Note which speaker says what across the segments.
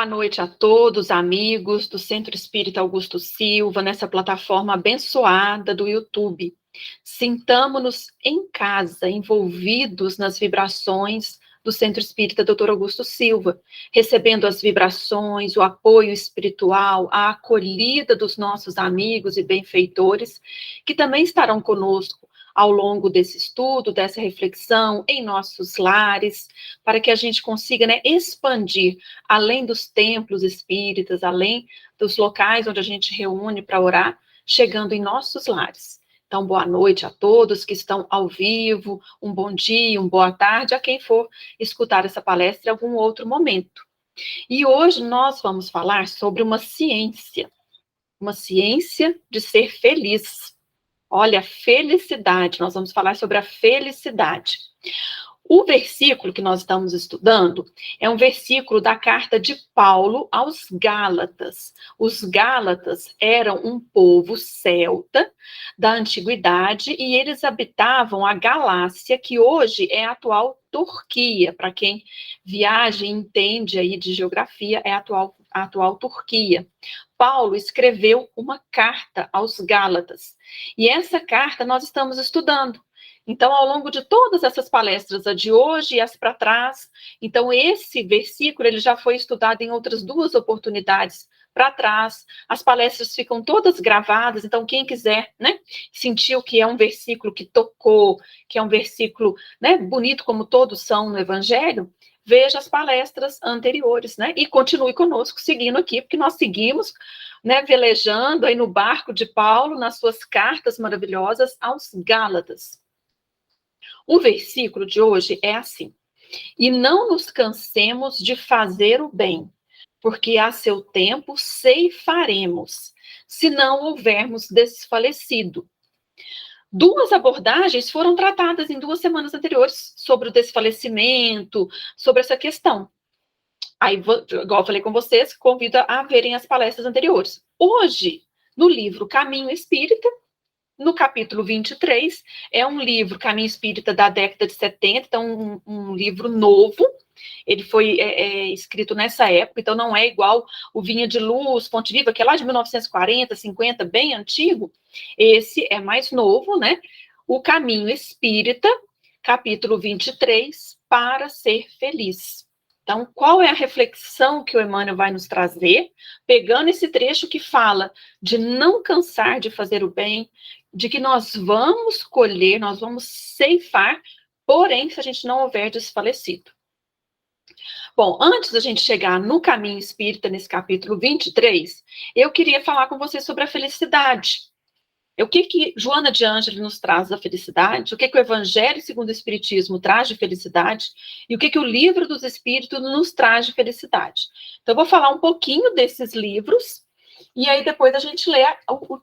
Speaker 1: Boa noite a todos, amigos do Centro Espírita Augusto Silva, nessa plataforma abençoada do YouTube. Sintamo-nos em casa, envolvidos nas vibrações do Centro Espírita Dr. Augusto Silva, recebendo as vibrações, o apoio espiritual, a acolhida dos nossos amigos e benfeitores, que também estarão conosco ao longo desse estudo, dessa reflexão, em nossos lares, para que a gente consiga, expandir, além dos templos espíritas, além dos locais onde a gente reúne para orar, chegando em nossos lares. Então, boa noite a todos que estão ao vivo, um bom dia, uma boa tarde a quem for escutar essa palestra em algum outro momento. E hoje nós vamos falar sobre uma ciência de ser feliz. Olha, felicidade, nós vamos falar sobre a felicidade. O versículo que nós estamos estudando é um versículo da carta de Paulo aos Gálatas. Os Gálatas eram um povo celta da antiguidade e eles habitavam a Galácia, que hoje é a atual Turquia. Para quem viaja e entende aí de geografia, é a atual Turquia. Paulo escreveu uma carta aos Gálatas. E essa carta nós estamos estudando. Então, ao longo de todas essas palestras, a de hoje e as para trás, então esse versículo ele já foi estudado em outras duas oportunidades para trás. As palestras ficam todas gravadas, então quem quiser, sentiu que é um versículo que tocou, que é um versículo, bonito como todos são no Evangelho, veja as palestras anteriores, e continue conosco, seguindo aqui, porque nós seguimos, velejando aí no barco de Paulo, nas suas cartas maravilhosas aos Gálatas. O versículo de hoje é assim: e não nos cansemos de fazer o bem, porque a seu tempo ceifaremos, se não houvermos desfalecido. Duas abordagens foram tratadas em 2 semanas anteriores sobre o desfalecimento, sobre essa questão. Aí, igual eu falei com vocês, convido a verem as palestras anteriores. Hoje, no livro Caminho Espírita, no capítulo 23, é um livro, Caminho Espírita, da década de 70, então um livro novo. Ele foi escrito nessa época, então não é igual o Vinha de Luz, Fonte Viva, que é lá de 1940, 50, bem antigo. Esse é mais novo, O Caminho Espírita, capítulo 23, para ser feliz. Então, qual é a reflexão que o Emmanuel vai nos trazer, pegando esse trecho que fala de não cansar de fazer o bem, de que nós vamos colher, nós vamos ceifar, porém, se a gente não houver desfalecido. Bom, antes da gente chegar no Caminho Espírita, nesse capítulo 23, eu queria falar com você sobre a felicidade. O que Joana de Ângeles nos traz da felicidade, o que o Evangelho segundo o Espiritismo traz de felicidade, e o que o Livro dos Espíritos nos traz de felicidade. Então, eu vou falar um pouquinho desses livros, e aí depois a gente lê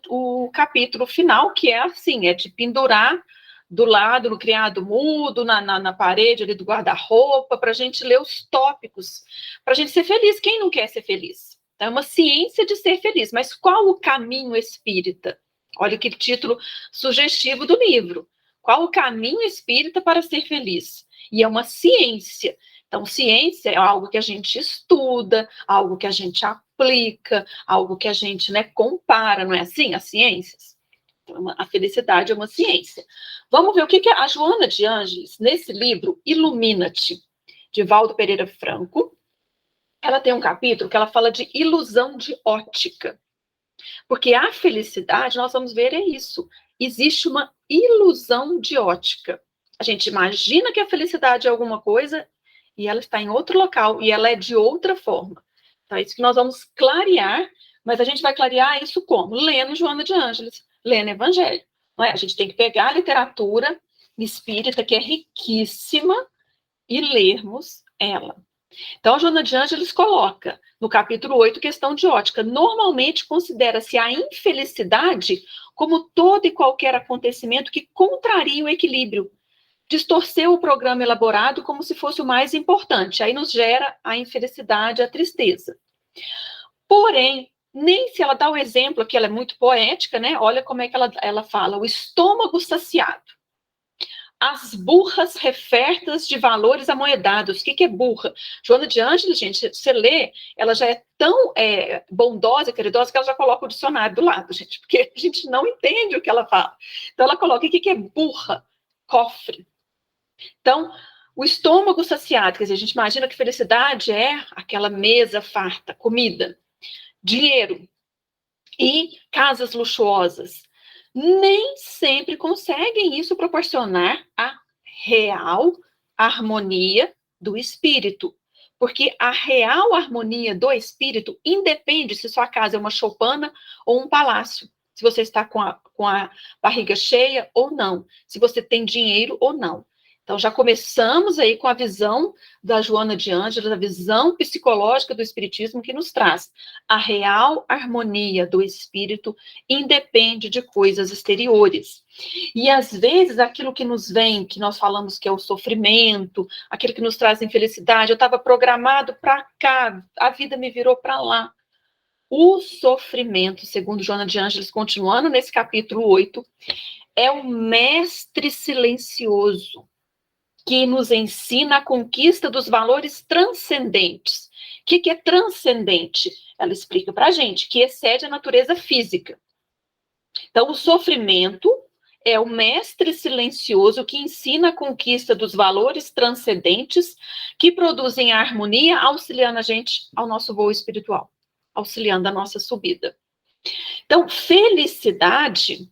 Speaker 1: o capítulo final, que é assim, é de pendurar do lado, no criado mudo, na parede ali do guarda-roupa, para a gente ler os tópicos, para a gente ser feliz. Quem não quer ser feliz? Então, é uma ciência de ser feliz, mas qual o caminho espírita? Olha que título sugestivo do livro. Qual o caminho espírita para ser feliz? E é uma ciência. Então, ciência é algo que a gente estuda, algo que a gente aplica, algo que a gente compara, não é assim? As ciências. Então, a felicidade é uma ciência. Vamos ver o que a Joana de Ângeles, nesse livro, Ilumina-te, de Valdo Pereira Franco, ela tem um capítulo que ela fala de ilusão de ótica. Porque a felicidade, nós vamos ver, é isso. Existe uma ilusão de ótica. A gente imagina que a felicidade é alguma coisa e ela está em outro local e ela é de outra forma. Então, é isso que nós vamos clarear, mas a gente vai clarear isso como? Lendo Joana de Ângeles, lendo Evangelho. Não é? A gente tem que pegar a literatura espírita, que é riquíssima, e lermos ela. Então, a Joana de Ângeles coloca, no capítulo 8, questão de ótica. Normalmente, considera-se a infelicidade como todo e qualquer acontecimento que contraria o equilíbrio, distorceu o programa elaborado como se fosse o mais importante. Aí nos gera a infelicidade, a tristeza. Porém, nem se ela dá o exemplo, que ela é muito poética, Olha como é que ela fala, o estômago saciado. as burras refertas de valores amoedados. O que é burra? Joana de Ângeles, gente, você lê, ela já é tão bondosa e caridosa que ela já coloca o dicionário do lado, gente, porque a gente não entende o que ela fala. Então, ela coloca o que é burra? Cofre. Então, o estômago saciado, quer dizer, a gente imagina que felicidade é aquela mesa farta, comida, dinheiro e casas luxuosas. Nem sempre conseguem isso proporcionar a real harmonia do espírito. Porque a real harmonia do espírito independe se sua casa é uma choupana ou um palácio. Se você está com a barriga cheia ou não. Se você tem dinheiro ou não. Então, já começamos aí com a visão da Joana de Ângeles, a visão psicológica do Espiritismo que nos traz a real harmonia do espírito independe de coisas exteriores. E, às vezes, aquilo que nos vem, que nós falamos que é o sofrimento, aquilo que nos traz infelicidade, eu estava programado para cá, a vida me virou para lá. O sofrimento, segundo Joana de Ângeles, continuando nesse capítulo 8, é o mestre silencioso que nos ensina a conquista dos valores transcendentes. O que é transcendente? Ela explica para a gente que excede a natureza física. Então, o sofrimento é o mestre silencioso que ensina a conquista dos valores transcendentes que produzem a harmonia, auxiliando a gente ao nosso voo espiritual, auxiliando a nossa subida. Então, felicidade,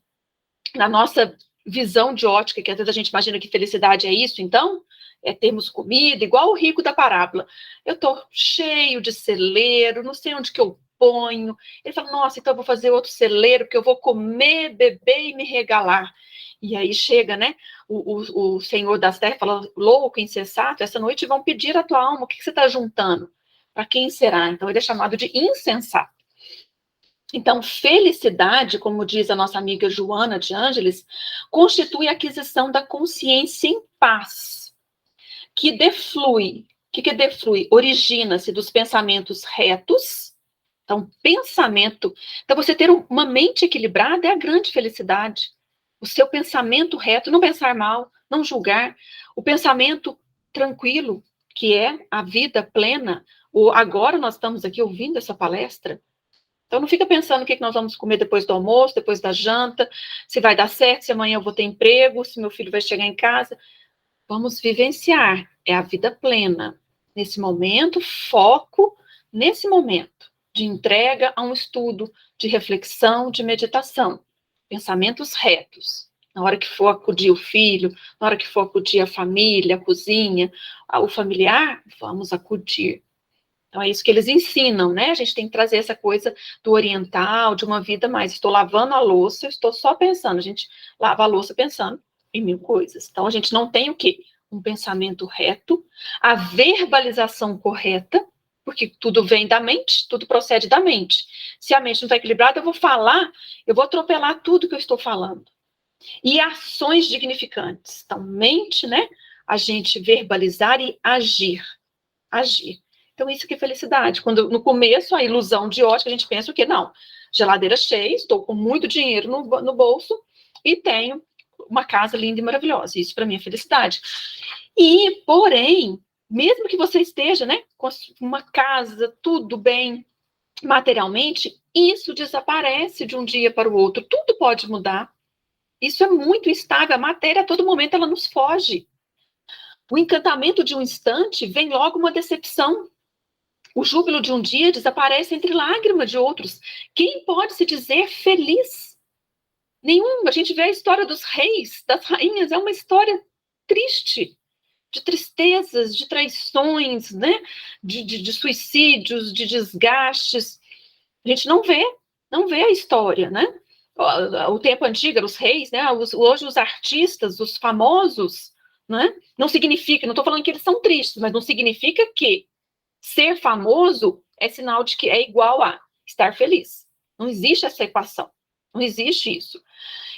Speaker 1: na nossa visão de ótica, que às vezes a gente imagina que felicidade é isso, então, é termos comida, igual o rico da parábola. Eu estou cheio de celeiro, não sei onde que eu ponho. Ele fala, nossa, então eu vou fazer outro celeiro, porque eu vou comer, beber e me regalar. E aí chega, né, o Senhor das Terras fala, louco, insensato, essa noite vão pedir a tua alma, o que você está juntando? Para quem será? Então ele é chamado de insensato. Então, felicidade, como diz a nossa amiga Joana de Ângeles, constitui a aquisição da consciência em paz, que deflui. O que deflui? Origina-se dos pensamentos retos. Então, pensamento. Então, você ter uma mente equilibrada é a grande felicidade. O seu pensamento reto, não pensar mal, não julgar. O pensamento tranquilo, que é a vida plena. Agora nós estamos aqui ouvindo essa palestra. Então, não fica pensando o que nós vamos comer depois do almoço, depois da janta, se vai dar certo, se amanhã eu vou ter emprego, se meu filho vai chegar em casa. Vamos vivenciar, é a vida plena. Nesse momento, foco nesse momento de entrega a um estudo, de reflexão, de meditação. Pensamentos retos. Na hora que for acudir o filho, na hora que for acudir a família, a cozinha, o familiar, vamos acudir. Então, é isso que eles ensinam, né? A gente tem que trazer essa coisa do oriental, de uma vida mais. Estou lavando a louça, estou só pensando. A gente lava a louça pensando em mil coisas. Então, a gente não tem o quê? Um pensamento reto, a verbalização correta, porque tudo vem da mente, tudo procede da mente. Se a mente não está equilibrada, eu vou falar, eu vou atropelar tudo que eu estou falando. E ações dignificantes. Então, mente, né? A gente verbalizar e agir. Agir. Então, isso que é felicidade. Quando no começo, a ilusão de ótica, a gente pensa o quê? Não, geladeira cheia, estou com muito dinheiro no bolso e tenho uma casa linda e maravilhosa. Isso, para mim, é felicidade. E, porém, mesmo que você esteja, né, com uma casa, tudo bem materialmente, isso desaparece de um dia para o outro. Tudo pode mudar. Isso é muito instável. A matéria, a todo momento, ela nos foge. O encantamento de um instante vem logo uma decepção. O júbilo de um dia desaparece entre lágrimas de outros. Quem pode se dizer feliz? Nenhum. A gente vê a história dos reis, das rainhas, é uma história triste, de tristezas, de traições, né? de suicídios, de desgastes. A gente não vê a história, né? O tempo antigo, os reis, né? Hoje os artistas, os famosos, né? Não significa, não estou falando que eles são tristes, mas não significa que ser famoso é sinal de que é igual a estar feliz. Não existe essa equação. Não existe isso.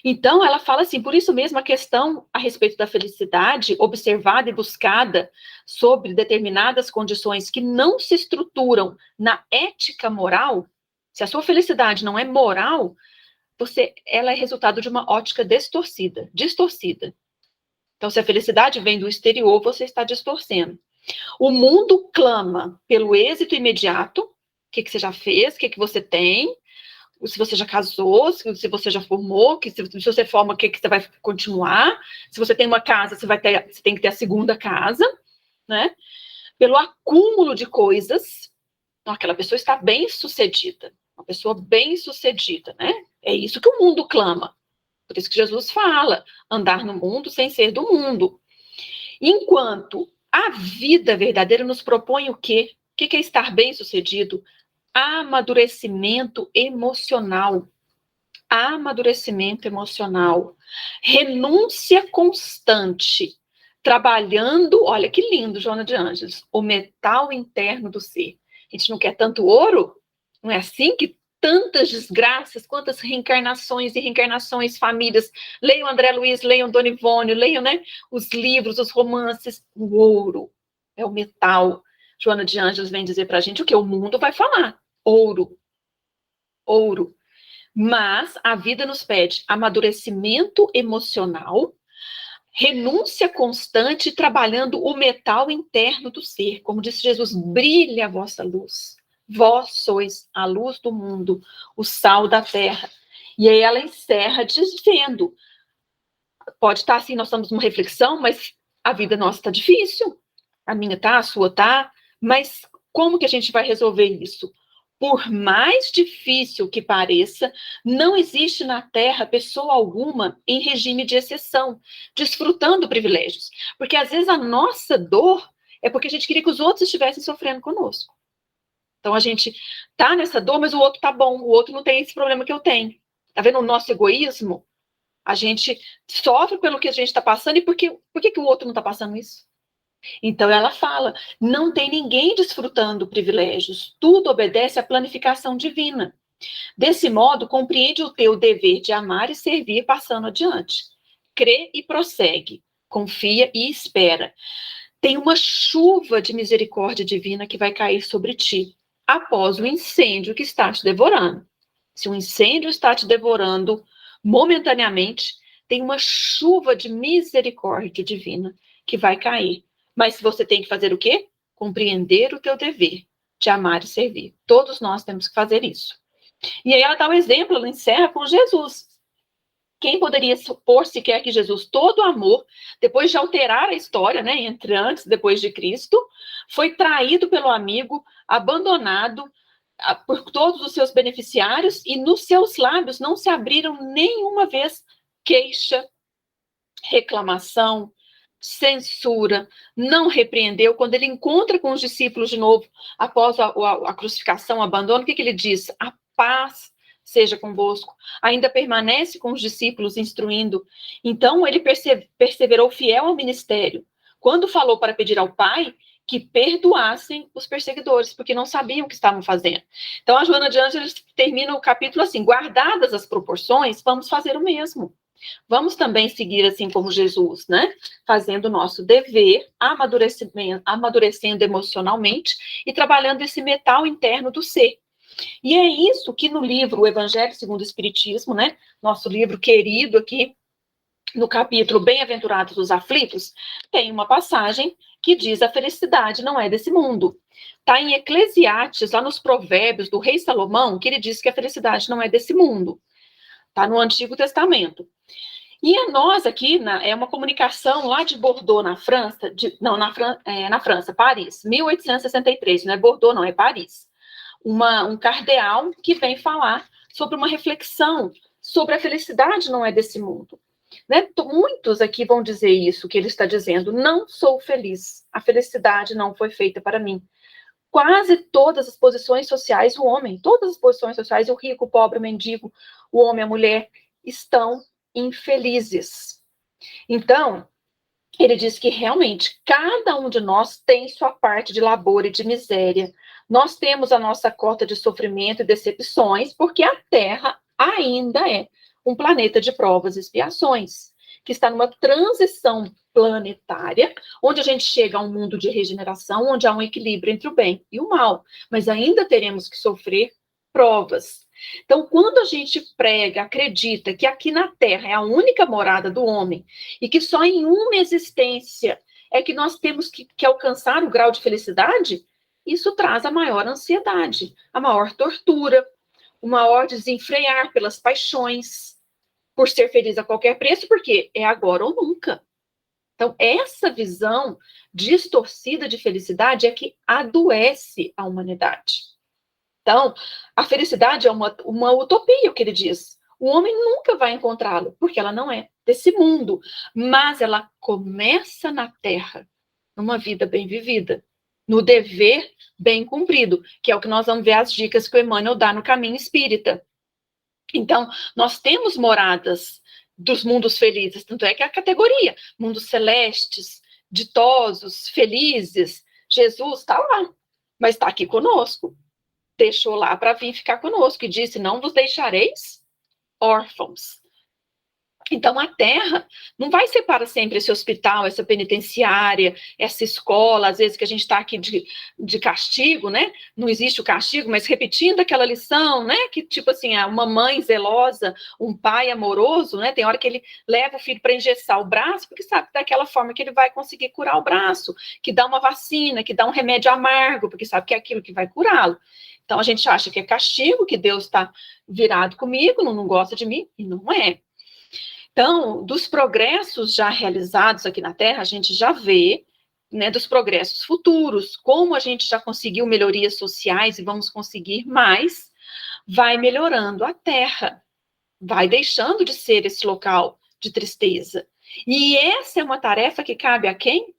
Speaker 1: Então, ela fala assim, por isso mesmo a questão a respeito da felicidade observada e buscada sobre determinadas condições que não se estruturam na ética moral, se a sua felicidade não é moral, ela é resultado de uma ótica distorcida. Então, se a felicidade vem do exterior, você está distorcendo. O mundo clama pelo êxito imediato. O que você já fez? O que você tem? Se você já casou, se você já formou, se você forma, o que você vai continuar? Se você tem uma casa, você tem que ter a segunda casa, né? Pelo acúmulo de coisas. Então, aquela pessoa está bem-sucedida. Uma pessoa bem-sucedida, né? É isso que o mundo clama. Por isso que Jesus fala, andar no mundo sem ser do mundo. Enquanto a vida verdadeira nos propõe o quê? O que é estar bem-sucedido? Amadurecimento emocional. Amadurecimento emocional. Renúncia constante. Trabalhando, olha que lindo, Joana de Ângeles, o metal interno do ser. A gente não quer tanto ouro? Não é assim que tantas desgraças, quantas reencarnações e reencarnações, famílias. Leiam André Luiz, leiam Dona Ivone, leiam, né, os livros, os romances. O ouro é o metal. Joana de Ângeles vem dizer para a gente o que o mundo vai falar. Ouro. Ouro. Mas a vida nos pede amadurecimento emocional, renúncia constante, trabalhando o metal interno do ser. Como disse Jesus, brilha a vossa luz. Vós sois a luz do mundo, o sal da terra. E aí ela encerra dizendo, pode estar assim, nós estamos numa reflexão, mas a vida nossa está difícil. A minha tá, a sua tá, mas como que a gente vai resolver isso? Por mais difícil que pareça, não existe na Terra pessoa alguma em regime de exceção, desfrutando privilégios. Porque às vezes a nossa dor é porque a gente queria que os outros estivessem sofrendo conosco. Então a gente tá nessa dor, mas o outro tá bom, o outro não tem esse problema que eu tenho. Tá vendo o nosso egoísmo? A gente sofre pelo que a gente está passando e por que o outro não está passando isso? Então ela fala, não tem ninguém desfrutando privilégios, tudo obedece à planificação divina. Desse modo, compreende o teu dever de amar e servir passando adiante. Crê e prossegue, confia e espera. Tem uma chuva de misericórdia divina que vai cair sobre ti, após o incêndio que está te devorando. Se o incêndio está te devorando momentaneamente, tem uma chuva de misericórdia divina que vai cair. Mas você tem que fazer o quê? Compreender o teu dever de amar e servir. Todos nós temos que fazer isso. E aí ela dá um exemplo, ela encerra com Jesus. Quem poderia supor sequer que Jesus, todo amor, depois de alterar a história, né, entre antes e depois de Cristo, foi traído pelo amigo, abandonado por todos os seus beneficiários e nos seus lábios não se abriram nenhuma vez queixa, reclamação, censura, não repreendeu. Quando ele encontra com os discípulos de novo, após a crucificação, o abandono, o que ele diz? A paz seja convosco. Ainda permanece com os discípulos instruindo. Então, ele perseverou fiel ao ministério. Quando falou para pedir ao Pai que perdoassem os perseguidores, porque não sabiam o que estavam fazendo. Então, a Joana de Ângeles termina o capítulo assim, guardadas as proporções, vamos fazer o mesmo. Vamos também seguir assim como Jesus, né? Fazendo o nosso dever, amadurecendo emocionalmente e trabalhando esse metal interno do ser. E é isso que no livro O Evangelho segundo o Espiritismo, né? Nosso livro querido aqui, no capítulo Bem-aventurados os aflitos, tem uma passagem que diz a felicidade não é desse mundo. Está em Eclesiastes, lá nos provérbios do rei Salomão, que ele diz que a felicidade não é desse mundo. Está no Antigo Testamento. E a nós aqui, é uma comunicação lá de Bordeaux, na França, na França, Paris, 1863, não é Bordeaux, não, é Paris. Um cardeal que vem falar sobre uma reflexão sobre a felicidade não é desse mundo. Né? Muitos aqui vão dizer isso, que ele está dizendo, não sou feliz, a felicidade não foi feita para mim. Quase todas as posições sociais, o homem, todas as posições sociais, o rico, o pobre, o mendigo, o homem, a mulher, estão infelizes. Então, ele diz que realmente cada um de nós tem sua parte de labor e de miséria. Nós temos a nossa cota de sofrimento e decepções, porque a Terra ainda é um planeta de provas e expiações, que está numa transição planetária, onde a gente chega a um mundo de regeneração, onde há um equilíbrio entre o bem e o mal, mas ainda teremos que sofrer provas. Então, quando a gente prega, acredita que aqui na Terra é a única morada do homem e que só em uma existência é que nós temos que alcançar o grau de felicidade, isso traz a maior ansiedade, a maior tortura, o maior desenfrear pelas paixões, por ser feliz a qualquer preço, porque é agora ou nunca. Então, essa visão distorcida de felicidade é que adoece a humanidade. Então, a felicidade é uma utopia, o que ele diz. O homem nunca vai encontrá-lo, porque ela não é desse mundo. Mas ela começa na Terra, numa vida bem vivida, no dever bem cumprido, que é o que nós vamos ver as dicas que o Emmanuel dá no Caminho Espírita. Então, nós temos moradas dos mundos felizes, tanto é que a categoria, mundos celestes, ditosos, felizes, Jesus está lá, mas está aqui conosco. Deixou lá para vir ficar conosco e disse: não vos deixareis órfãos. Então, a Terra não vai ser para sempre esse hospital, essa penitenciária, essa escola, às vezes que a gente está aqui de castigo, né? Não existe o castigo, mas repetindo aquela lição, né? Que, tipo assim, uma mãe zelosa, um pai amoroso, né? Tem hora que ele leva o filho para engessar o braço, porque sabe que daquela forma que ele vai conseguir curar o braço, que dá uma vacina, que dá um remédio amargo, porque sabe que é aquilo que vai curá-lo. Então, a gente acha que é castigo, que Deus está virado comigo, não gosta de mim, e não é. Então, dos progressos já realizados aqui na Terra, a gente já vê, né, dos progressos futuros, como a gente já conseguiu melhorias sociais e vamos conseguir mais, vai melhorando a Terra, vai deixando de ser esse local de tristeza. E essa é uma tarefa que cabe a quem?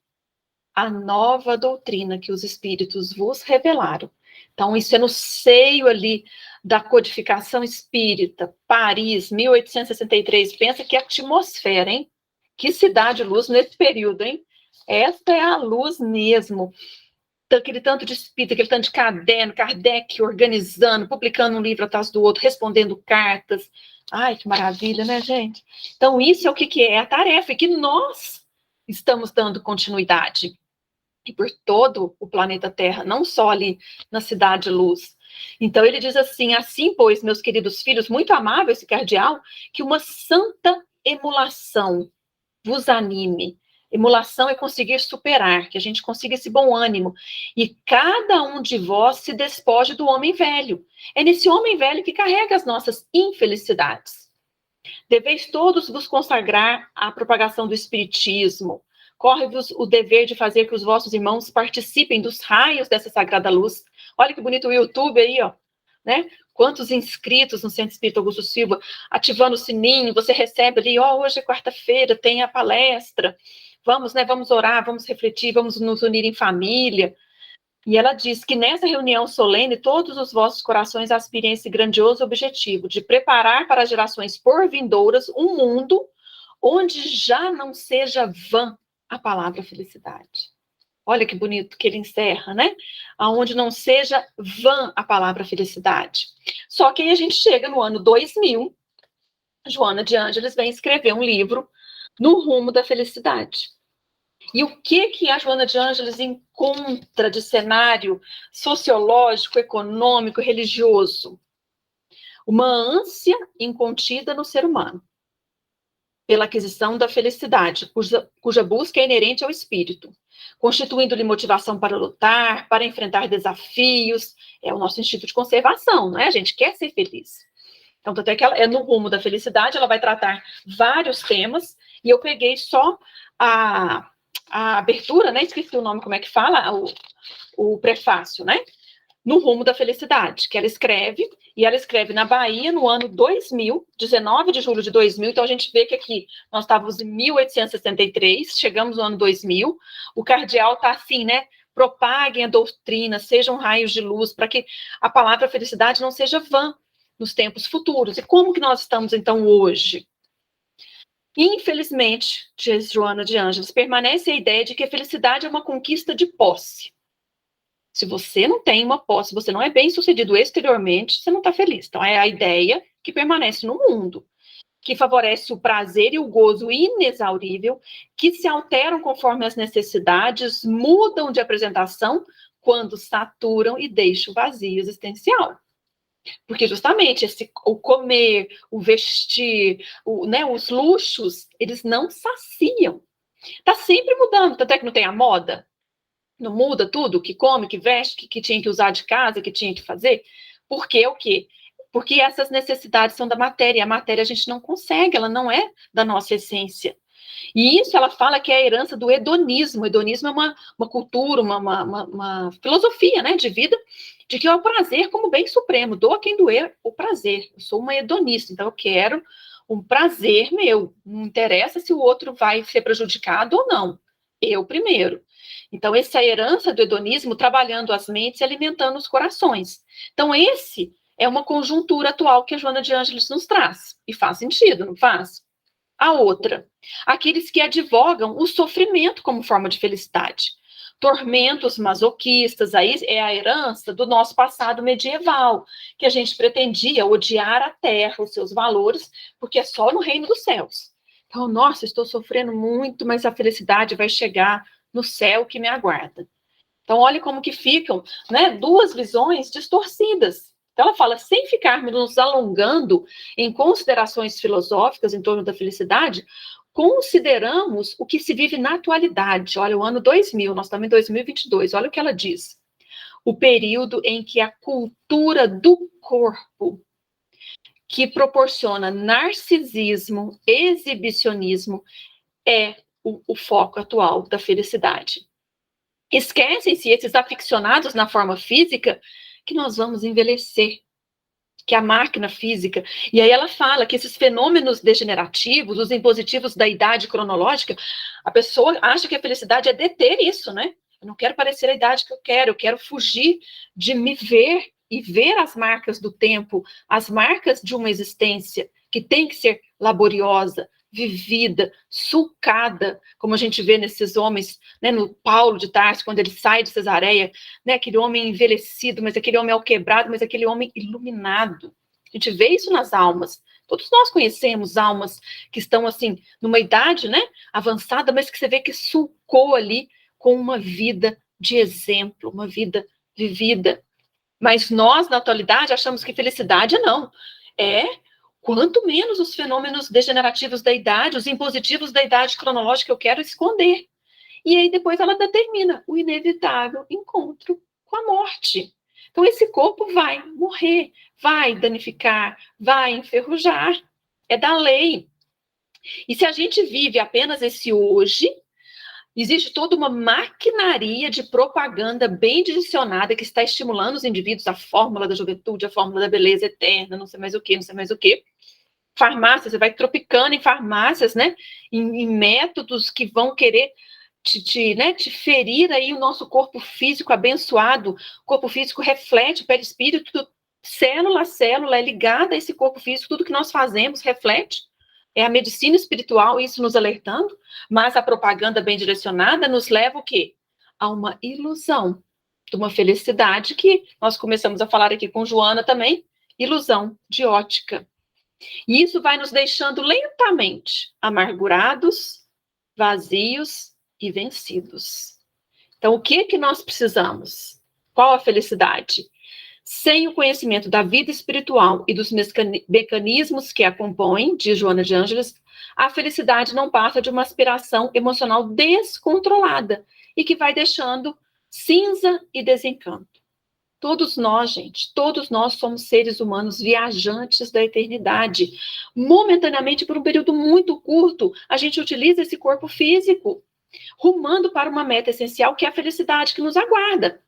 Speaker 1: A nova doutrina que os Espíritos vos revelaram. Então, isso é no seio ali da codificação espírita, Paris, 1863. Pensa que atmosfera, hein? Que cidade-luz nesse período, hein? Essa é a luz mesmo. Aquele tanto de espírito, aquele tanto de caderno, Kardec organizando, publicando um livro atrás do outro, respondendo cartas. Ai, que maravilha, né, gente? Então, isso é o que é a tarefa, e que nós estamos dando continuidade. E por todo o planeta Terra, não só ali na Cidade Luz. Então ele diz assim, pois, meus queridos filhos, muito amável esse cardeal, que uma santa emulação vos anime. Emulação é conseguir superar, que a gente consiga esse bom ânimo. E cada um de vós se despoje do homem velho. É nesse homem velho que carrega as nossas infelicidades. Deveis todos vos consagrar à propagação do espiritismo. Corre-vos o dever de fazer que os vossos irmãos participem dos raios dessa sagrada luz. Olha que bonito o YouTube aí, ó, né? Quantos inscritos no Centro Espírita Augusto Silva, ativando o sininho, você recebe ali, ó, hoje é quarta-feira, tem a palestra, vamos, né, vamos orar, vamos refletir, vamos nos unir em família. E ela diz que nessa reunião solene, todos os vossos corações aspirem a esse grandioso objetivo de preparar para as gerações por vindouras um mundo onde já não seja vã a palavra felicidade. Olha que bonito que ele encerra, né? Aonde não seja vã a palavra felicidade. Só que aí a gente chega no ano 2000, Joana de Ângeles vem escrever um livro No Rumo da Felicidade. E o que a Joana de Ângeles encontra de cenário sociológico, econômico, religioso? Uma ânsia incontida no ser humano pela aquisição da felicidade, cuja busca é inerente ao espírito, constituindo-lhe motivação para lutar, para enfrentar desafios. É o nosso instinto de conservação, não é? A gente quer ser feliz. Então, tanto é que ela é no rumo da felicidade, ela vai tratar vários temas, e eu peguei só a abertura, né? Esqueci o nome, como é que fala? O prefácio, né? No Rumo da Felicidade, que ela escreve na Bahia no ano 2000, 19 de julho de 2000, então a gente vê que aqui nós estávamos em 1863, chegamos no ano 2000, o cardeal está assim, né? Propaguem a doutrina, sejam raios de luz, para que a palavra felicidade não seja vã nos tempos futuros. E como que nós estamos, então, hoje? Infelizmente, diz Joana de Ângeles, permanece a ideia de que a felicidade é uma conquista de posse. Se você não tem uma posse, você não é bem sucedido exteriormente, você não está feliz. Então, é a ideia que permanece no mundo, que favorece o prazer e o gozo inexaurível, que se alteram conforme as necessidades, mudam de apresentação quando saturam e deixam o vazio existencial. Porque justamente o comer, o vestir, os luxos, eles não saciam. Está sempre mudando, tanto é que não tem a moda. Não muda tudo, que come, que veste, que tinha que usar de casa, que tinha que fazer. Porque o quê? Porque essas necessidades são da matéria, e a matéria a gente não consegue, ela não é da nossa essência. E isso ela fala que é a herança do hedonismo. O hedonismo é uma cultura, uma filosofia, né, de vida, de que é o prazer como bem supremo. Doa quem doer o prazer. Eu sou uma hedonista, então eu quero um prazer meu. Não interessa se o outro vai ser prejudicado ou não. Eu primeiro. Então, essa é a herança do hedonismo trabalhando as mentes e alimentando os corações. Então, esse é uma conjuntura atual que a Joana de Ângeles nos traz. E faz sentido, não faz? A outra, aqueles que advogam o sofrimento como forma de felicidade. Tormentos masoquistas, aí é a herança do nosso passado medieval, que a gente pretendia odiar a terra, os seus valores, porque é só no reino dos céus. Então, nossa, estou sofrendo muito, mas a felicidade vai chegar no céu que me aguarda. Então, olha como que ficam, né, duas visões distorcidas. Então, ela fala, sem ficarmos nos alongando em considerações filosóficas em torno da felicidade, consideramos o que se vive na atualidade. Olha, o ano 2000, nós estamos em 2022, olha o que ela diz. O período em que a cultura do corpo, que proporciona narcisismo, exibicionismo, é o foco atual da felicidade. Esquecem-se esses aficionados na forma física que nós vamos envelhecer, que é a máquina física. E aí ela fala que esses fenômenos degenerativos, os impositivos da idade cronológica, a pessoa acha que a felicidade é deter isso, né? Eu não quero parecer a idade que eu quero fugir de me ver e ver as marcas do tempo, as marcas de uma existência que tem que ser laboriosa, vivida, sulcada, como a gente vê nesses homens, né, no Paulo de Tarso, quando ele sai de Cesareia, né, aquele homem envelhecido, mas aquele homem alquebrado, mas aquele homem iluminado. A gente vê isso nas almas. Todos nós conhecemos almas que estão, assim, numa idade, né, avançada, mas que você vê que sulcou ali com uma vida de exemplo, uma vida vivida. Mas nós, na atualidade, achamos que felicidade não. É quanto menos os fenômenos degenerativos da idade, os impositivos da idade cronológica eu quero esconder. E aí depois ela determina o inevitável encontro com a morte. Então esse corpo vai morrer, vai danificar, vai enferrujar. É da lei. E se a gente vive apenas esse hoje, existe toda uma maquinaria de propaganda bem direcionada que está estimulando os indivíduos a fórmula da juventude, a fórmula da beleza eterna, não sei mais o que, não sei mais o que. Farmácias, você vai tropicando em farmácias, né? Em métodos que vão querer te ferir aí o nosso corpo físico abençoado. O corpo físico reflete o perispírito, célula a célula é ligada a esse corpo físico, tudo que nós fazemos reflete. É a medicina espiritual isso nos alertando, mas a propaganda bem direcionada nos leva o quê? A uma ilusão de uma felicidade que nós começamos a falar aqui com Joana também, ilusão de ótica. E isso vai nos deixando lentamente amargurados, vazios e vencidos. Então, o que nós precisamos? Qual a felicidade? Sem o conhecimento da vida espiritual e dos mecanismos que a compõem, diz Joana de Ângeles, a felicidade não passa de uma aspiração emocional descontrolada e que vai deixando cinza e desencanto. Todos nós, gente, todos nós somos seres humanos viajantes da eternidade. Momentaneamente, por um período muito curto, a gente utiliza esse corpo físico, rumando para uma meta essencial, que é a felicidade que nos aguarda.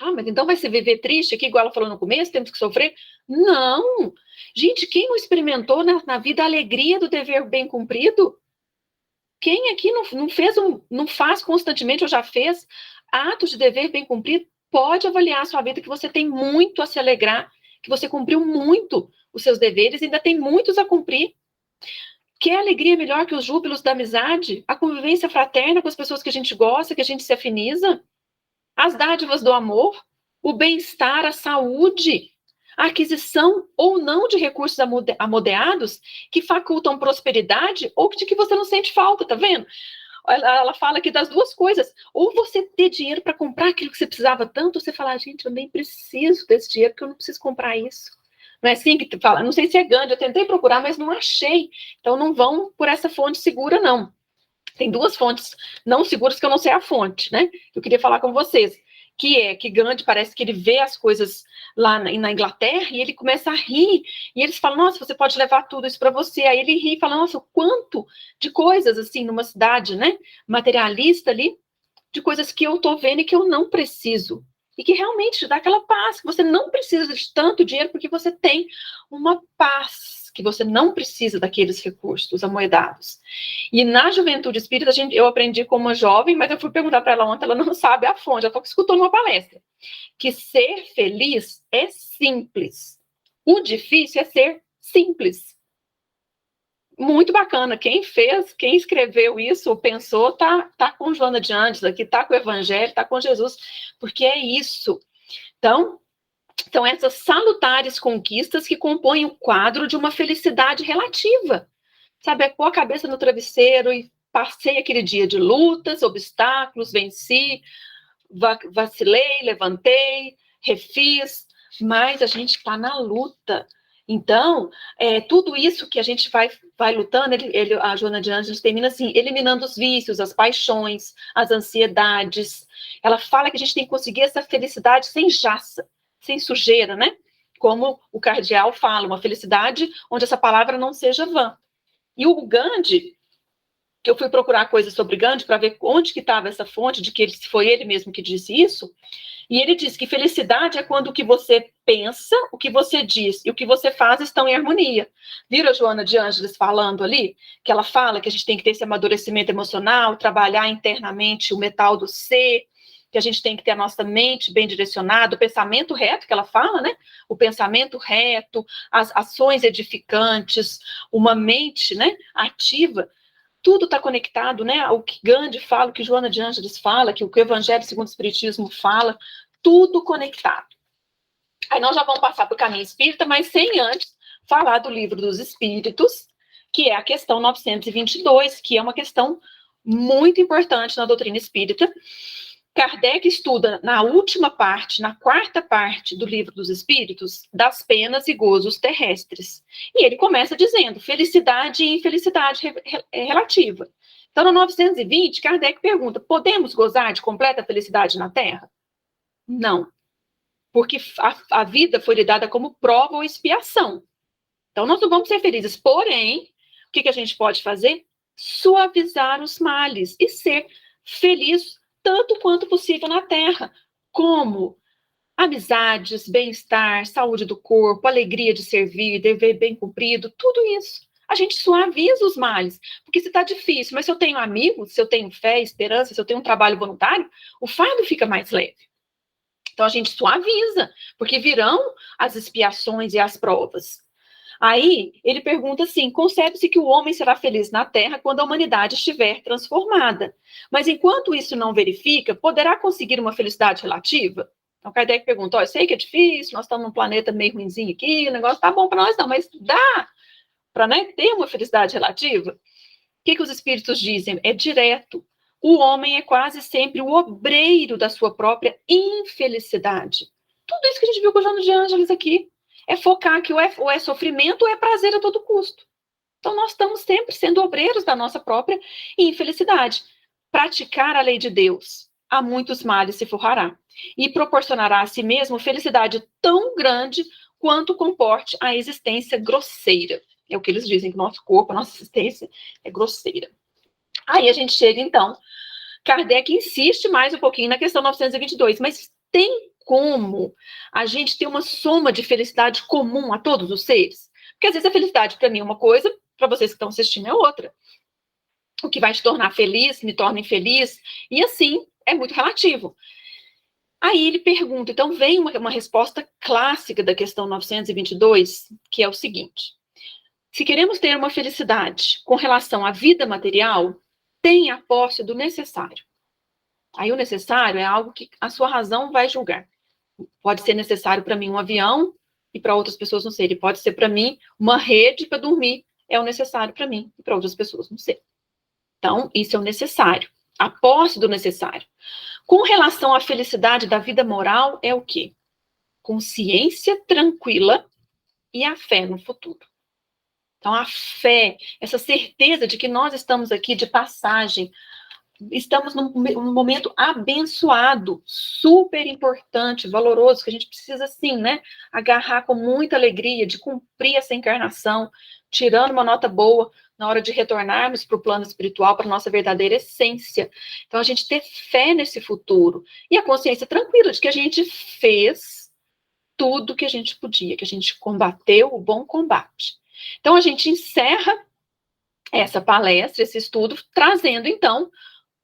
Speaker 1: Ah, mas então vai se viver triste aqui, igual ela falou no começo, temos que sofrer? Não! Gente, quem não experimentou na vida a alegria do dever bem cumprido? Quem aqui não faz constantemente, ou já fez, atos de dever bem cumprido? Pode avaliar a sua vida, que você tem muito a se alegrar, que você cumpriu muito os seus deveres, e ainda tem muitos a cumprir. Que alegria melhor que os júbilos da amizade, a convivência fraterna com as pessoas que a gente gosta, que a gente se afiniza, as dádivas do amor, o bem-estar, a saúde, a aquisição ou não de recursos amodeados que facultam prosperidade ou de que você não sente falta, tá vendo? ela fala aqui das duas coisas. Ou você ter dinheiro para comprar aquilo que você precisava tanto, ou você falar, gente, eu nem preciso desse dinheiro, porque eu não preciso comprar isso. Não é assim que tu fala? Não sei se é Gandhi, eu tentei procurar, mas não achei. Então não vão por essa fonte segura, não. Tem duas fontes não seguras que eu não sei a fonte, né? Eu queria falar com vocês. Que Gandhi parece que ele vê as coisas lá na Inglaterra e ele começa a rir. E eles falam, nossa, você pode levar tudo isso para você. Aí ele ri e fala, nossa, o quanto de coisas, assim, numa cidade, né, materialista ali, de coisas que eu estou vendo e que eu não preciso. E que realmente te dá aquela paz, que você não precisa de tanto dinheiro, porque você tem uma paz, que você não precisa daqueles recursos amoedados. E na juventude espírita, eu aprendi como uma jovem, mas eu fui perguntar para ela ontem, ela não sabe a fonte, ela falou que escutou numa palestra, que ser feliz é simples. O difícil é ser simples. Muito bacana. Quem fez, quem escreveu isso, pensou, tá com Joana de Andes aqui, tá com o Evangelho, tá com Jesus, porque é isso. Então, são essas salutares conquistas que compõem o quadro de uma felicidade relativa. Sabe, é pôr a cabeça no travesseiro e passei aquele dia de lutas, obstáculos, venci, vacilei, levantei, refiz, mas a gente está na luta. Então, tudo isso que a gente vai lutando, a Joana de Anjos termina assim, eliminando os vícios, as paixões, as ansiedades. Ela fala que a gente tem que conseguir essa felicidade sem jaça, sem sujeira, né? Como o cardeal fala, uma felicidade onde essa palavra não seja vã. E o Gandhi, que eu fui procurar coisas sobre Gandhi para ver onde que estava essa fonte de que foi ele mesmo que disse isso, e ele diz que felicidade é quando o que você pensa, o que você diz e o que você faz estão em harmonia. Viram a Joana de Ângeles falando ali? Que ela fala que a gente tem que ter esse amadurecimento emocional, trabalhar internamente o metal do ser, que a gente tem que ter a nossa mente bem direcionada, o pensamento reto, que ela fala, né? O pensamento reto, as ações edificantes, uma mente, né, ativa. Tudo está conectado, né? O que Gandhi fala, o que Joana de Ângeles fala, que o que o Evangelho segundo o Espiritismo fala, tudo conectado. Aí nós já vamos passar para o caminho espírita, mas sem antes falar do Livro dos Espíritos, que é a questão 922, que é uma questão muito importante na doutrina espírita. Kardec estuda na última parte, na quarta parte do Livro dos Espíritos, das penas e gozos terrestres. E ele começa dizendo felicidade e infelicidade relativa. Então, no 920, Kardec pergunta, podemos gozar de completa felicidade na Terra? Não, porque a vida foi lhe dada como prova ou expiação. Então, nós não vamos ser felizes. Porém, o que a gente pode fazer? Suavizar os males e ser feliz tanto quanto possível na Terra, como amizades, bem-estar, saúde do corpo, alegria de servir, dever bem cumprido, tudo isso. A gente suaviza os males, porque se está difícil, mas se eu tenho amigos, se eu tenho fé, esperança, se eu tenho um trabalho voluntário, o fardo fica mais leve. Então a gente suaviza, porque virão as expiações e as provas. Aí ele pergunta assim: concebe-se que o homem será feliz na Terra quando a humanidade estiver transformada. Mas enquanto isso não verifica, poderá conseguir uma felicidade relativa? Então Kardec pergunta: eu sei que é difícil, nós estamos num planeta meio ruimzinho aqui, o negócio tá bom para nós não, mas dá para, né, ter uma felicidade relativa? O que os espíritos dizem? É direto. O homem é quase sempre o obreiro da sua própria infelicidade. Tudo isso que a gente viu com o Joana de Ângeles aqui. É focar que ou é sofrimento ou é prazer a todo custo. Então, nós estamos sempre sendo obreiros da nossa própria infelicidade. Praticar a lei de Deus, a muitos males se forrará, e proporcionará a si mesmo felicidade tão grande quanto comporte a existência grosseira. É o que eles dizem, que o nosso corpo, a nossa existência é grosseira. Aí a gente chega, então, Kardec insiste mais um pouquinho na questão 922, mas tem como a gente ter uma soma de felicidade comum a todos os seres? Porque às vezes a felicidade para mim é uma coisa, para vocês que estão assistindo é outra. O que vai te tornar feliz, me torna infeliz, e assim é muito relativo. Aí ele pergunta, então vem uma resposta clássica da questão 922, que é o seguinte: se queremos ter uma felicidade com relação à vida material, tenha a posse do necessário. Aí o necessário é algo que a sua razão vai julgar. Pode ser necessário para mim um avião e para outras pessoas não ser. Ele pode ser para mim uma rede para dormir, é o necessário para mim e para outras pessoas não ser. Então, isso é o necessário. A posse do necessário. Com relação à felicidade da vida moral, é o quê? Consciência tranquila e a fé no futuro. Então, a fé, essa certeza de que nós estamos aqui de passagem, estamos num momento abençoado, super importante, valoroso, que a gente precisa, sim, né, agarrar com muita alegria de cumprir essa encarnação, tirando uma nota boa na hora de retornarmos para o plano espiritual, para a nossa verdadeira essência. Então, a gente ter fé nesse futuro e a consciência tranquila de que a gente fez tudo que a gente podia, que a gente combateu o bom combate. Então, a gente encerra essa palestra, esse estudo, trazendo, então,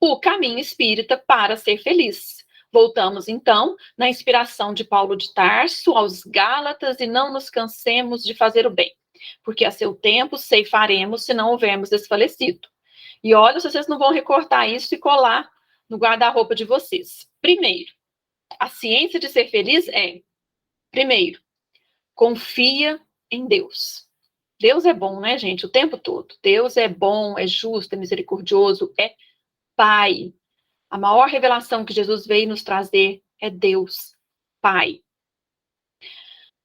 Speaker 1: o caminho espírita para ser feliz. Voltamos, então, na inspiração de Paulo de Tarso aos Gálatas, e não nos cansemos de fazer o bem, porque a seu tempo ceifaremos se não houvermos desfalecido. E olha se vocês não vão recortar isso e colar no guarda-roupa de vocês. Primeiro, a ciência de ser feliz é, primeiro, confia em Deus. Deus é bom, né, gente? O tempo todo. Deus é bom, é justo, é misericordioso, é Pai. A maior revelação que Jesus veio nos trazer é Deus, Pai.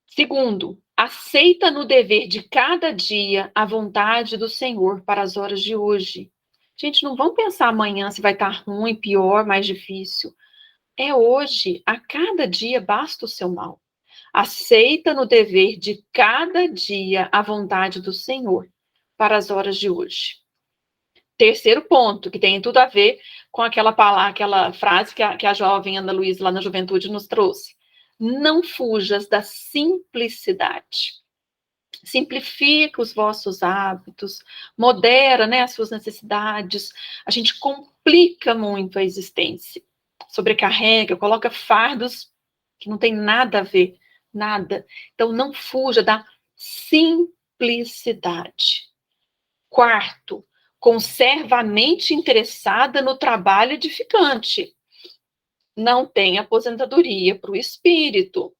Speaker 1: Segundo, aceita no dever de cada dia a vontade do Senhor para as horas de hoje. Gente, não vamos pensar amanhã se vai estar ruim, pior, mais difícil. É hoje, a cada dia basta o seu mal. Aceita no dever de cada dia a vontade do Senhor para as horas de hoje. Terceiro ponto, que tem tudo a ver com aquela palavra, aquela frase que a jovem Ana Luísa lá na juventude nos trouxe. Não fujas da simplicidade. Simplifica os vossos hábitos, modera, né, as suas necessidades. A gente complica muito a existência. Sobrecarrega, coloca fardos que não tem nada a ver, nada. Então, não fuja da simplicidade. Quarto, conserva a mente interessada no trabalho edificante. Não tem aposentadoria para o espírito.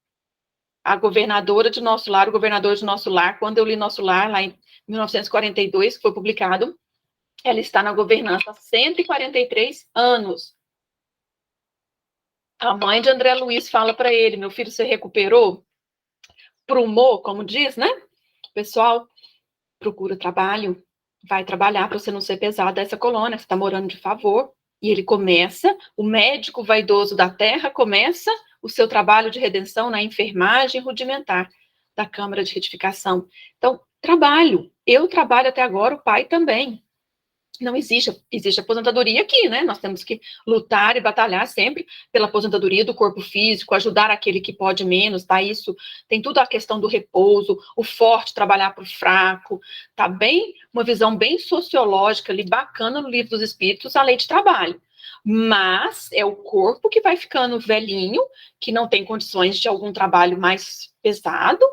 Speaker 1: A governadora de Nosso Lar, o governador de Nosso Lar, quando eu li Nosso Lar, lá em 1942, que foi publicado, ela está na governança há 143 anos. A mãe de André Luiz fala para ele, meu filho, você recuperou? Prumou, como diz, né? Pessoal, procura trabalho, vai trabalhar para você não ser pesado dessa colônia, você está morando de favor. E ele começa, o médico vaidoso da terra começa o seu trabalho de redenção na enfermagem rudimentar da Câmara de Retificação. Então, trabalho. Eu trabalho até agora, o pai também. Não existe aposentadoria aqui, né? Nós temos que lutar e batalhar sempre pela aposentadoria do corpo físico, ajudar aquele que pode menos, tá? Isso tem tudo a questão do repouso, o forte trabalhar para o fraco, tá bem? Uma visão bem sociológica ali, bacana no Livro dos Espíritos, a lei de trabalho. Mas é o corpo que vai ficando velhinho, que não tem condições de algum trabalho mais pesado,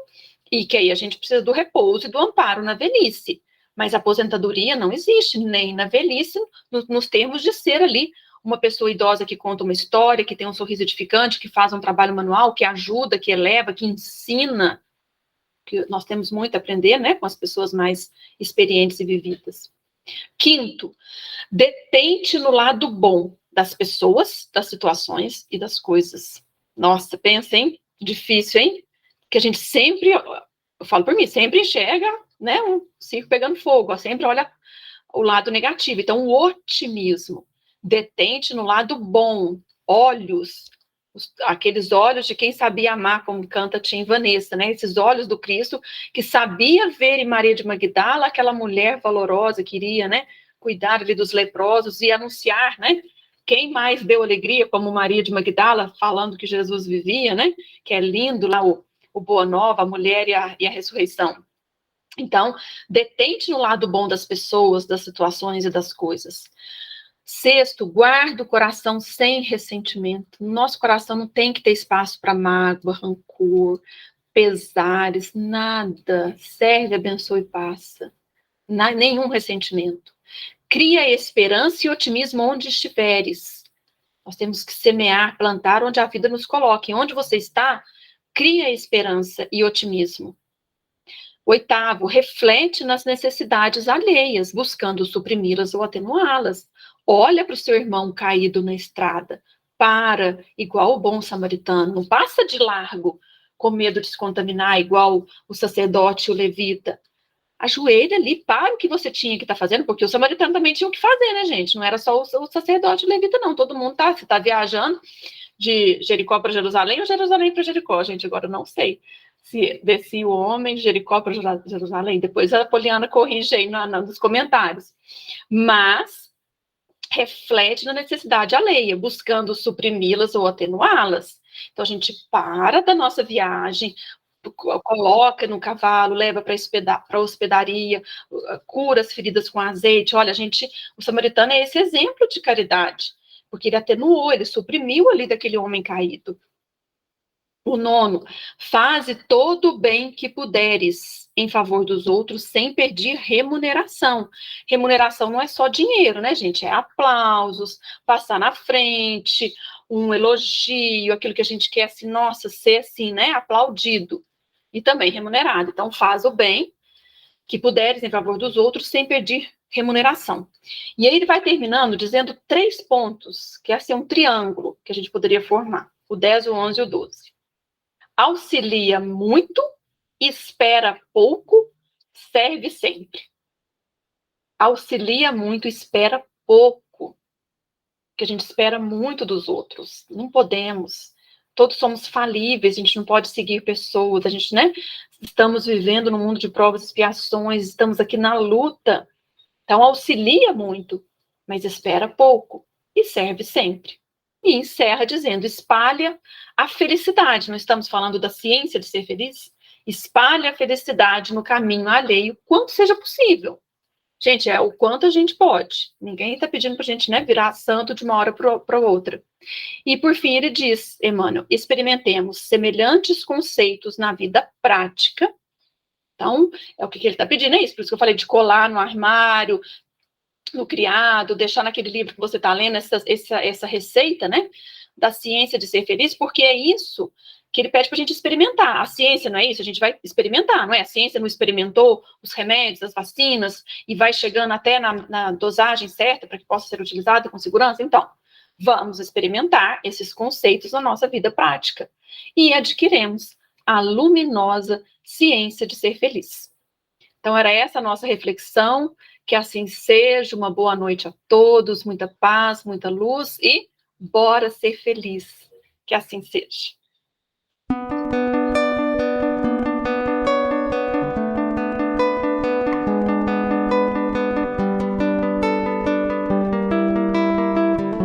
Speaker 1: e que aí a gente precisa do repouso e do amparo na velhice. Mas a aposentadoria não existe, nem na velhice, nos termos de ser ali uma pessoa idosa que conta uma história, que tem um sorriso edificante, que faz um trabalho manual, que ajuda, que eleva, que ensina, que nós temos muito a aprender, né, com as pessoas mais experientes e vividas. Quinto, detente no lado bom das pessoas, das situações e das coisas. Nossa, pensa, hein? Difícil, hein? Que a gente sempre, eu falo por mim, sempre enxerga, né, um circo pegando fogo, ó, sempre olha o lado negativo. Então, o otimismo, detente no lado bom, olhos, aqueles olhos de quem sabia amar, como canta Tim Vanessa, né, esses olhos do Cristo, que sabia ver em Maria de Magdala aquela mulher valorosa, que iria, né, cuidar ali dos leprosos e anunciar, né, quem mais deu alegria, como Maria de Magdala, falando que Jesus vivia, né, que é lindo lá o Boa Nova, a mulher e a ressurreição. Então, detente no lado bom das pessoas, das situações e das coisas. Sexto, guarda o coração sem ressentimento. Nosso coração não tem que ter espaço para mágoa, rancor, pesares, nada. Serve, abençoa e passa. Nenhum ressentimento. Cria esperança e otimismo onde estiveres. Nós temos que semear, plantar onde a vida nos coloque. Onde você está, cria esperança e otimismo. 8º, reflete nas necessidades alheias, buscando suprimi-las ou atenuá-las. Olha para o seu irmão caído na estrada, para, igual o bom samaritano, não passa de largo, com medo de se contaminar, igual o sacerdote e o levita. Ajoelha ali, para o que você tinha que estar fazendo, porque o samaritano também tinha o que fazer, né, gente? Não era só o sacerdote e o levita, não. Todo mundo tá, se tá viajando de Jericó para Jerusalém ou Jerusalém para Jericó, gente, agora eu não sei se descia o homem de Jericó para Jerusalém, depois a Poliana corrige aí nos comentários, mas reflete na necessidade alheia, buscando suprimi-las ou atenuá-las. Então a gente para da nossa viagem, coloca no cavalo, leva para a hospedaria, cura as feridas com azeite. Olha, o samaritano é esse exemplo de caridade, porque ele atenuou, ele suprimiu ali daquele homem caído. O 9, faze todo o bem que puderes em favor dos outros sem pedir remuneração. Remuneração não é só dinheiro, né, gente? É aplausos, passar na frente, um elogio, aquilo que a gente quer, assim, nossa, ser assim, né, aplaudido. E também remunerado. Então, faz o bem que puderes em favor dos outros sem pedir remuneração. E aí ele vai terminando dizendo 3 pontos, que é assim, um triângulo que a gente poderia formar. O 10, o 11 e o 12. Auxilia muito, espera pouco, serve sempre. Auxilia muito, espera pouco. Porque a gente espera muito dos outros. Não podemos. Todos somos falíveis, a gente não pode seguir pessoas, a gente, né? Estamos vivendo num mundo de provas e expiações, estamos aqui na luta. Então, auxilia muito, mas espera pouco e serve sempre. E encerra dizendo, espalha a felicidade. Não estamos falando da ciência de ser feliz? Espalha a felicidade no caminho alheio, quanto seja possível. Gente, é o quanto a gente pode. Ninguém está pedindo para a gente, né, virar santo de uma hora para outra. E, por fim, ele diz, Emmanuel, experimentemos semelhantes conceitos na vida prática. Então, é o que ele está pedindo, é isso. Por isso que eu falei de colar no armário, no criado, deixar naquele livro que você está lendo essa receita, né, da ciência de ser feliz, porque é isso que ele pede para a gente experimentar. A ciência não é isso? A gente vai experimentar, não é? A ciência não experimentou os remédios, as vacinas, e vai chegando até na dosagem certa para que possa ser utilizado com segurança? Então, vamos experimentar esses conceitos na nossa vida prática e adquiremos a luminosa ciência de ser feliz. Então, era essa a nossa reflexão. Que assim seja, uma boa noite a todos, muita paz, muita luz e bora ser feliz. Que assim seja.